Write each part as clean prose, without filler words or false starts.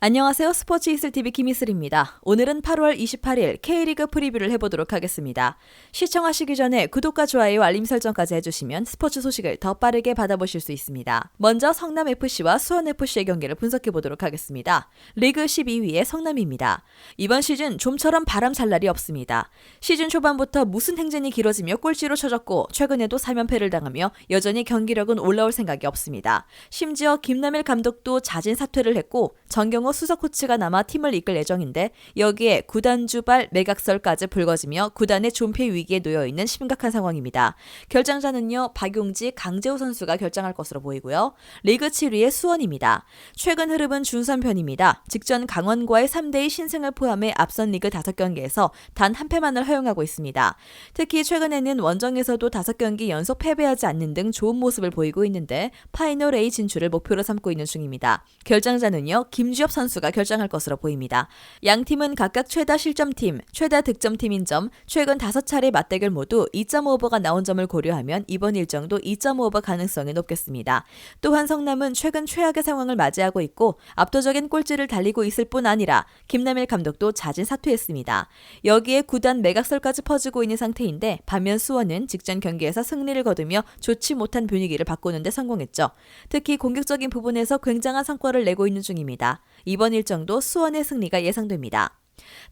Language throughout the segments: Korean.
안녕하세요. 스포츠 이슬TV 김이슬입니다. 오늘은 8월 28일 K리그 프리뷰를 해보도록 하겠습니다. 시청하시기 전에 구독과 좋아요, 알림 설정까지 해주시면 스포츠 소식을 더 빠르게 받아보실 수 있습니다. 먼저 성남FC와 수원FC의 경기를 분석해보도록 하겠습니다. 리그 12위의 성남입니다. 이번 시즌 좀처럼 바람 잘 날이 없습니다. 시즌 초반부터 무슨 행진이 길어지며 꼴찌로 쳐졌고 최근에도 3연패를 당하며 여전히 경기력은 올라올 생각이 없습니다. 심지어 김남일 감독도 자진 사퇴를 했고 정경호 수석 코치가 남아 팀을 이끌 예정인데 여기에 구단주발 매각설까지 불거지며 구단의 존폐 위기에 놓여있는 심각한 상황입니다. 결정자는요, 박용지, 강재호 선수가 결정할 것으로 보이고요. 리그 7위의 수원입니다. 최근 흐름은 준선편입니다. 직전 강원과의 3대2 신승을 포함해 앞선 리그 5경기에서 단 한 패만을 허용하고 있습니다. 특히 최근에는 원정에서도 5경기 연속 패배하지 않는 등 좋은 모습을 보이고 있는데 파이널 A 진출을 목표로 삼고 있는 중입니다. 결정자는요, 김주엽 선수가 결정할 것으로 보입니다. 양 팀은 각각 최다 실점팀, 최다 득점팀인 점, 최근 5차례 맞대결 모두 2.5오버가 나온 점을 고려하면 이번 일정도 2.5오버 가능성이 높겠습니다. 또한 성남은 최근 최악의 상황을 맞이하고 있고 압도적인 꼴찌를 달리고 있을 뿐 아니라 김남일 감독도 자진 사퇴했습니다. 여기에 구단 매각설까지 퍼지고 있는 상태인데 반면 수원은 직전 경기에서 승리를 거두며 좋지 못한 분위기를 바꾸는 데 성공했죠. 특히 공격적인 부분에서 굉장한 성과를 내고 있는 중입니다. 이번 일정도 수원의 승리가 예상됩니다.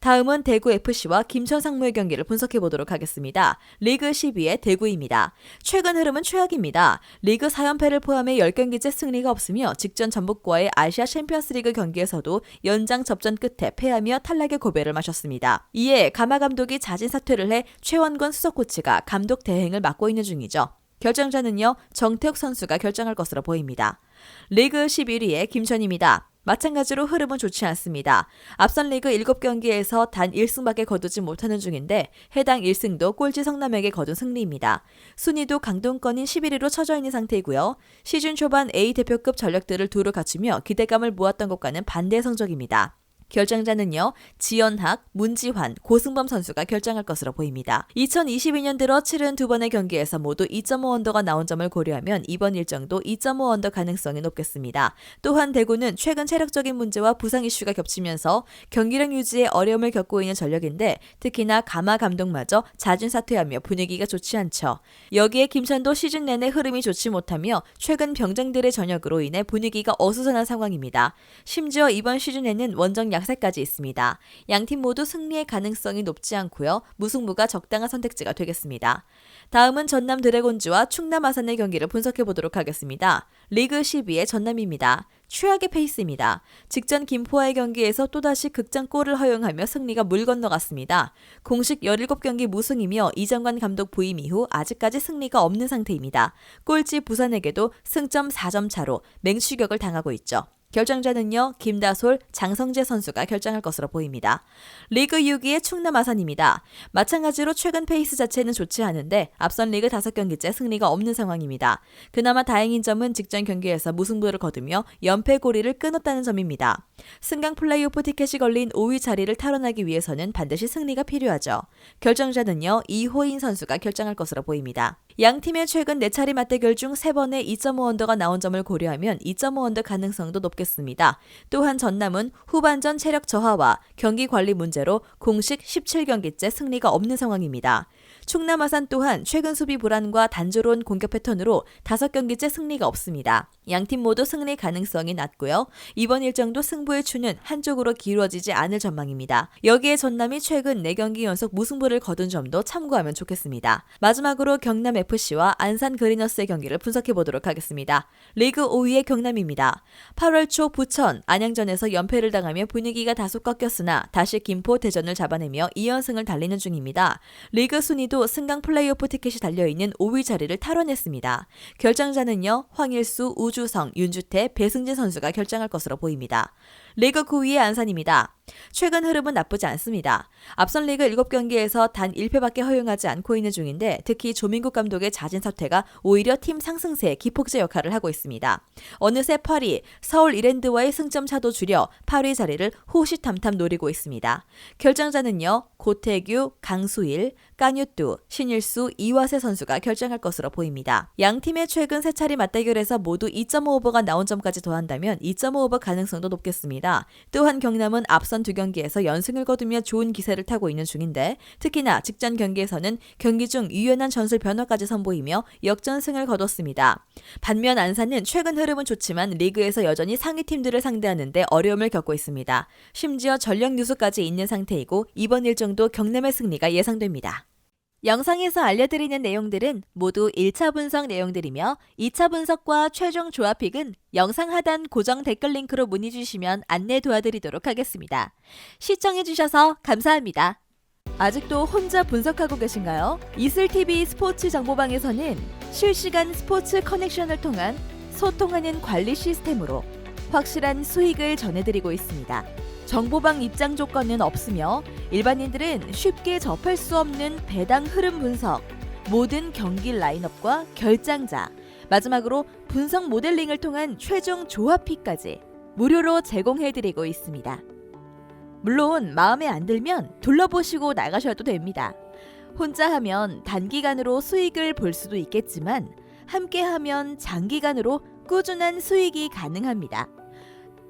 다음은 대구FC와 김천상무의 경기를 분석해보도록 하겠습니다. 리그 12위의 대구입니다. 최근 흐름은 최악입니다. 리그 4연패를 포함해 10경기째 승리가 없으며 직전 전북과의 아시아 챔피언스리그 경기에서도 연장 접전 끝에 패하며 탈락의 고배를 마셨습니다. 이에 가마 감독이 자진 사퇴를 해 최원건 수석 코치가 감독 대행을 맡고 있는 중이죠. 결정자는요, 정태욱 선수가 결정할 것으로 보입니다. 리그 11위의 김천입니다. 마찬가지로 흐름은 좋지 않습니다. 앞선 리그 7경기에서 단 1승밖에 거두지 못하는 중인데 해당 1승도 꼴찌 성남에게 거둔 승리입니다. 순위도 강동권인 11위로 처져 있는 상태이고요. 시즌 초반 A 대표급 전력들을 두루 갖추며 기대감을 모았던 것과는 반대의 성적입니다. 결정자는요, 지연학, 문지환, 고승범 선수가 결정할 것으로 보입니다. 2022년 들어 치른 2번의 경기에서 모두 2.5 언더가 나온 점을 고려하면 이번 일정도 2.5 언더 가능성이 높겠습니다. 또한 대구는 최근 체력적인 문제와 부상 이슈가 겹치면서 경기력 유지에 어려움을 겪고 있는 전력인데 특히나 가마 감독마저 자진 사퇴하며 분위기가 좋지 않죠. 여기에 김천도 시즌 내내 흐름이 좋지 못하며 최근 병장들의 전역으로 인해 분위기가 어수선한 상황입니다. 심지어 이번 시즌에는 원정 약세까지 있습니다. 양팀 모두 승리의 가능성이 높지 않고요. 무승부가 적당한 선택지가 되겠습니다. 다음은 전남 드래곤즈와 충남 아산의 경기를 분석해보도록 하겠습니다. 리그 12위의 전남입니다. 최악의 페이스입니다. 직전 김포와의 경기에서 또다시 극장골을 허용하며 승리가 물 건너갔습니다. 공식 17경기 무승이며 이정관 감독 부임 이후 아직까지 승리가 없는 상태입니다. 꼴찌 부산에게도 승점 4점 차로 맹추격을 당하고 있죠. 결정자는요, 김다솔, 장성재 선수가 결정할 것으로 보입니다. 리그 6위의 충남 아산입니다. 마찬가지로 최근 페이스 자체는 좋지 않은데 앞선 리그 5경기째 승리가 없는 상황입니다. 그나마 다행인 점은 직전 경기에서 무승부를 거두며 연패 고리를 끊었다는 점입니다. 승강 플레이오프 티켓이 걸린 5위 자리를 탈환하기 위해서는 반드시 승리가 필요하죠. 결정자는요, 이호인 선수가 결정할 것으로 보입니다. 양 팀의 최근 4차례 맞대결 중 3번의 2.5 언더가 나온 점을 고려하면 2.5 언더 가능성도 높겠습니다. 또한 전남은 후반전 체력 저하와 경기 관리 문제로 공식 17경기째 승리가 없는 상황입니다. 충남 아산 또한 최근 수비 불안과 단조로운 공격 패턴으로 5경기째 승리가 없습니다. 양팀 모두 승리 가능성이 낮고요. 이번 일정도 승부의 추는 한쪽으로 기울어지지 않을 전망입니다. 여기에 전남이 최근 4경기 연속 무승부를 거둔 점도 참고하면 좋겠습니다. 마지막으로 경남FC와 안산 그리너스의 경기를 분석해보도록 하겠습니다. 리그 5위의 경남입니다. 8월 초 부천, 안양전에서 연패를 당하며 분위기가 다소 꺾였으나 다시 김포, 대전을 잡아내며 2연승을 달리는 중입니다. 리그 순위도 승강 플레이오프 티켓이 달려있는 5위 자리를 탈환했습니다. 결정자는요, 황일수, 우주성, 윤주태, 배승진 선수가 결정할 것으로 보입니다. 리그 9위의 안산입니다. 최근 흐름은 나쁘지 않습니다. 앞선 리그 7경기에서 단 1패밖에 허용하지 않고 있는 중인데 특히 조민국 감독의 잦은 사퇴가 오히려 팀 상승세에 기폭제 역할을 하고 있습니다. 어느새 8위 서울 이랜드와의 승점 차도 줄여 8위 자리를 호시탐탐 노리고 있습니다. 결정자는요. 고태규, 강수일, 까뉴뚜, 신일수, 이화세 선수가 결정할 것으로 보입니다. 양 팀의 최근 세 차례 맞대결에서 모두 2.5오버가 나온 점까지 더한다면 2.5오버 가능성도 높겠습니다. 또한 경남은 앞선 두 경기에서 연승을 거두며 좋은 기세를 타고 있는 중인데 특히나 직전 경기에서는 경기 중 유연한 전술 변화까지 선보이며 역전승을 거뒀습니다. 반면 안산은 최근 흐름은 좋지만 리그에서 여전히 상위 팀들을 상대하는데 어려움을 겪고 있습니다. 심지어 전력 누수까지 있는 상태이고 이번 일정도 경남의 승리가 예상됩니다. 영상에서 알려드리는 내용들은 모두 1차 분석 내용들이며 2차 분석과 최종 조합픽은 영상 하단 고정 댓글 링크로 문의 주시면 안내 도와드리도록 하겠습니다. 시청해주셔서 감사합니다. 아직도 혼자 분석하고 계신가요? 이슬TV 스포츠 정보방에서는 실시간 스포츠 커넥션을 통한 소통하는 관리 시스템으로 확실한 수익을 전해드리고 있습니다. 정보방 입장 조건은 없으며 일반인들은 쉽게 접할 수 없는 배당 흐름 분석, 모든 경기 라인업과 결장자, 마지막으로 분석 모델링을 통한 최종 조합픽까지 무료로 제공해드리고 있습니다. 물론 마음에 안 들면 둘러보시고 나가셔도 됩니다. 혼자 하면 단기간으로 수익을 볼 수도 있겠지만 함께하면 장기간으로 꾸준한 수익이 가능합니다.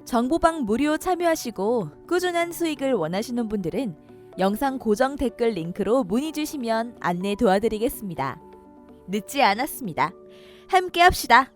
정보방 무료 참여하시고 꾸준한 수익을 원하시는 분들은 영상 고정 댓글 링크로 문의 주시면 안내 도와드리겠습니다. 늦지 않았습니다. 함께 합시다.